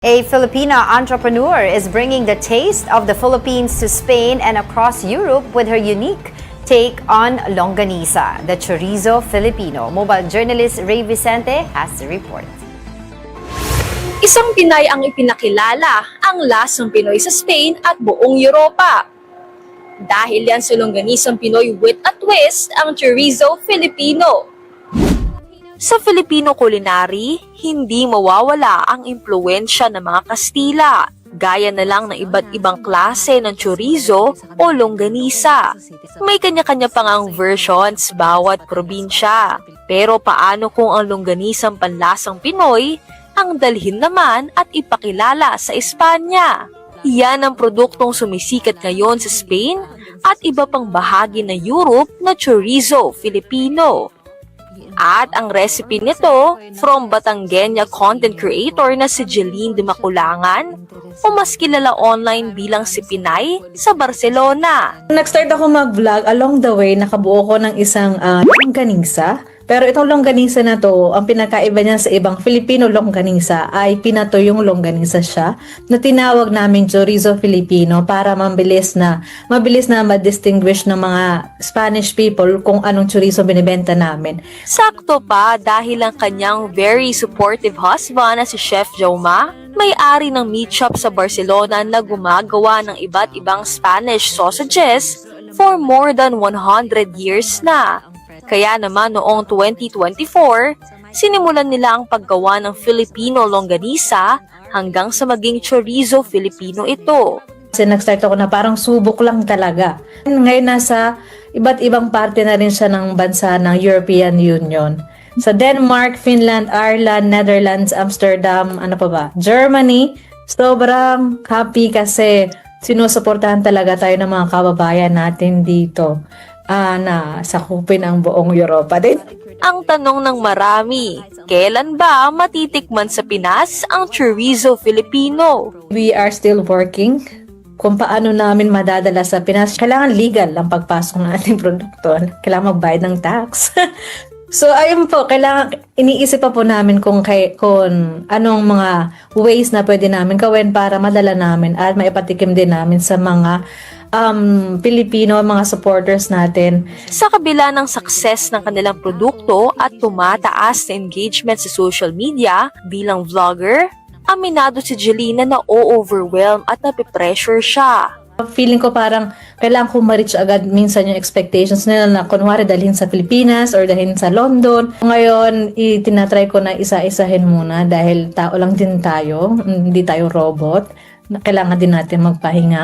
A Filipina entrepreneur is bringing the taste of the Philippines to Spain and across Europe with her unique take on longanisa, the chorizo Filipino. Mobile journalist Ray Vicente has the report. Isang Pinay ang ipinakilala ang lasang Pinoy sa Spain at buong Europa. Dahil yan sa longganisang Pinoy with a twist ang chorizo Filipino. Sa Filipino culinary, hindi mawawala ang impluwensya ng mga Kastila, gaya na lang ng iba't ibang klase ng chorizo o longganisa. May kanya-kanya pang ang versions bawat probinsya. Pero paano kung ang longganisang panlasang Pinoy ang dalhin naman at ipakilala sa Espanya? Yan ang produktong sumisikat ngayon sa Spain at iba pang bahagi ng Europe na chorizo Filipino. At ang recipe nito from Batangueña content creator na si Jeline de Maculangan o mas kilala online bilang si Pinay sa Barcelona. Nag-start ako mag-vlog, along the way nakabuo ko ng isang longganisa. Pero itong longganisa na to, ang pinakaiba niya sa ibang Filipino longganisa ay pinatoyong longganisa siya na tinawag namin chorizo Filipino para mabilis na ma-distinguish ng mga Spanish people kung anong chorizo binibenta namin. Sakto pa dahil ang kanyang very supportive husband na si Chef Joma, may-ari ng meat shop sa Barcelona na gumagawa ng iba't ibang Spanish sausages for more than 100 years na. Kaya naman noong 2024, sinimulan nila ang paggawa ng Filipino longganisa hanggang sa maging chorizo Filipino ito. Kasi nag-start ako na parang subok lang talaga. Ngayon nasa iba't ibang parte na rin siya ng bansa ng European Union. Sa Denmark, Finland, Ireland, Netherlands, Amsterdam, Germany. Sobrang happy kasi sinusuportahan talaga tayo ng mga kababayan natin dito. Na sakupin ang buong Europa din. Ang tanong ng marami, kailan ba matitikman sa Pinas ang chorizo Filipino? We are still working kung paano namin madadala sa Pinas. Kailangan legal ang pagpasok ng ating produkto. Kailangan magbayad ng tax. So ayun po, kailangan iniisip pa po namin kung anong mga ways na pwede namin gawin para madala namin at maipatikim din namin sa mga Pilipino, mga supporters natin. Sa kabila ng success ng kanilang produkto at tumataas na engagement sa social media bilang vlogger, aminado si Jelina na overwhelm at napipressure siya. Feeling ko parang kailangan ko ma-reach agad minsan yung expectations nila na kunwari dalhin sa Pilipinas or dalhin sa London. Ngayon, itinatry ko na isa-isahin muna dahil tao lang din tayo, hindi tayo robot. Kailangan din natin magpahinga.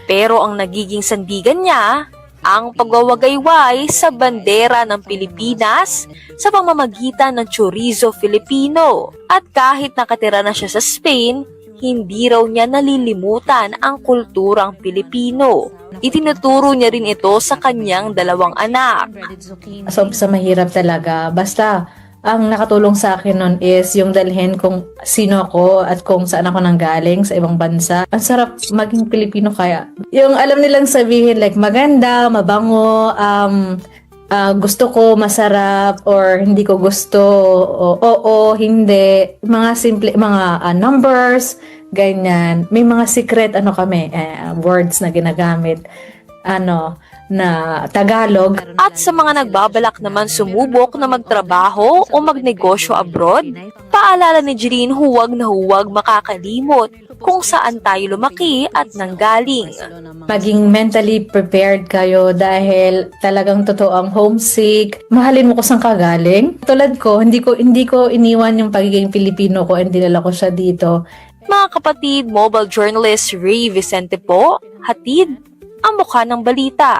Pero ang nagiging sandigan niya, ang pagwawagayway sa bandera ng Pilipinas sa pamamagitan ng chorizo Filipino. At kahit nakatira na siya sa Spain, hindi raw niya nalilimutan ang kulturang Pilipino. Itinuturo niya rin ito sa kanyang 2 anak. So, sa mahirap talaga. Basta, ang nakatulong sa akin nun is yung dalhin kung sino ako at kung saan ako nanggaling sa ibang bansa. Ang sarap maging Pilipino kaya. Yung alam nilang sabihin like maganda, mabango, gusto ko, masarap, or hindi ko gusto, oo, hindi. Mga simple, mga numbers, ganyan. May mga secret, words na ginagamit. Na Tagalog. At sa mga nagbabalak naman sumubok na magtrabaho o magnegosyo abroad, paalala ni Jeline huwag na huwag makakalimot kung saan tayo lumaki at nanggaling. Maging mentally prepared kayo dahil talagang totoo ang homesick. Mahalin mo kung saan ka galing. Tulad ko, hindi ko iniwan yung pagiging Pilipino ko and dinala ko siya dito. Mga kapatid, mobile journalist Ray Vicente po, hatid ang mukha ng balita.